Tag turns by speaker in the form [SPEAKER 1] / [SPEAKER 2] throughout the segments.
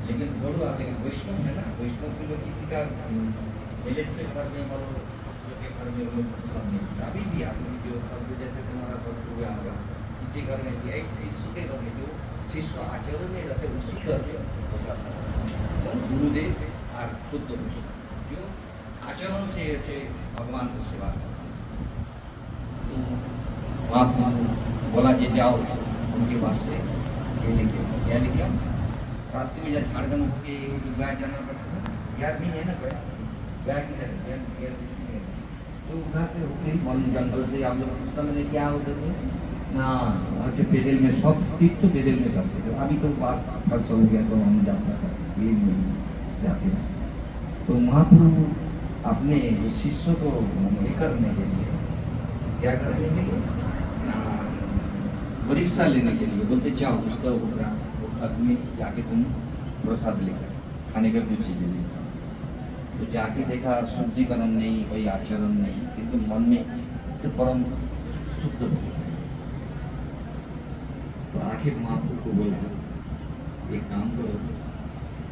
[SPEAKER 1] लेकिन बड़ुआ लेकिन वैष्णव है ना, वैष्णव के लोग किसी का मिलेट से घर में बोलो जो के घर में लोग पसंद नहीं करते। अभी भी आप लोग जो कर्म जैसे तुम्हारा कर्म हुआ होगा किसी घर में किया, एक शिष्य के घर में जो शिष्य आचरण में रहते उसी घर में पसंद गुरुदेव और शुद्ध वैष्णव जो आचरण से भगवान को सेवा करते। तो वहाँ बोला जे जाओ उनके पास से ये लेके क्या लिखा, रास्ते में जब झाड़खंड के गाय जाना पड़ता था ना, यार नहीं है ना गाय, गाय किधर है, तो उधर से होते ही वन जंगल से आप लोग पूछता मैंने क्या होते थे ना, वहाँ के पेदल में सब तीर्थ तो पेदल में करते थे। अभी तो पास खर्च हो गया तो हम जाता था ये जाते हैं। तो महाप्रभु अपने शिष्य को ये करने के लिए क्या करने के लिए परीक्षा लेने के लिए बोलते जाओ उसका आदमी जाके तुम प्रसाद लेकर खाने का कुछ चीज ले। तो जाके देखा शुद्धिकरण नहीं, कोई आचरण नहीं, किंतु मन में तो परम शुद्ध हो। तो आखिर महाप्रभु को बोला एक काम करो,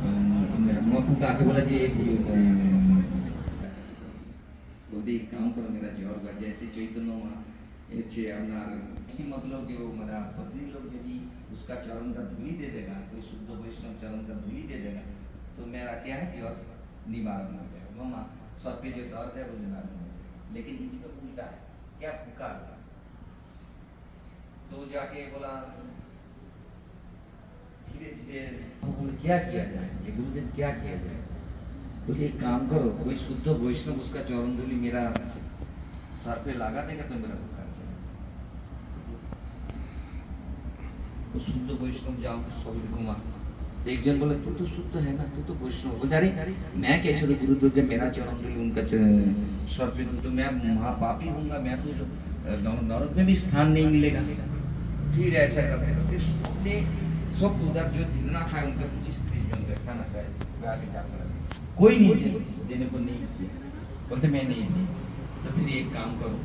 [SPEAKER 1] महाप्रभु आके बोला कि बोलते एक काम करो मेरा जोर जैसे चैतन्य इसी मतलब जो मेरा पत्नी लोग यदि उसका चरण का धूली दे देगा, कोई शुद्ध वैष्णव चरण का धूली दे देगा तो मेरा क्या है कि और निवारण हो जाएगा, मामा सर पे जो दर्द है वो निवारण हो जाएगा। लेकिन इसका उल्टा है, क्या पुकार तो जाके बोला धीरे धीरे क्या किया जाए, ये गुरुदेव क्या किया जाए, बोले एक काम करो कोई शुद्ध वैष्णव उसका चरण धूली मेरा सर पे लगा देगा तो मेरा बुखार चलेगा। तो शुद्ध वैष्णव जाओ सब घुमा। एक जन बोला तू तो शुद्ध है ना, तू तो वैष्णव। बोलता अरे मैं कैसे तो गुरुदेव जब मेरा चरण धूली उनका सर पे तो मैं महापापी हूँगा, मैं तो नरक में भी स्थान नहीं मिलेगा। फिर ऐसा करते करते सबने सब उधर जो जितना खाए उनका 25-30 जन बैठा ना खाए आगे जाकर कोई नहीं देने को नहीं किया। बोलते मैं नहीं दी। तो फिर एक काम करो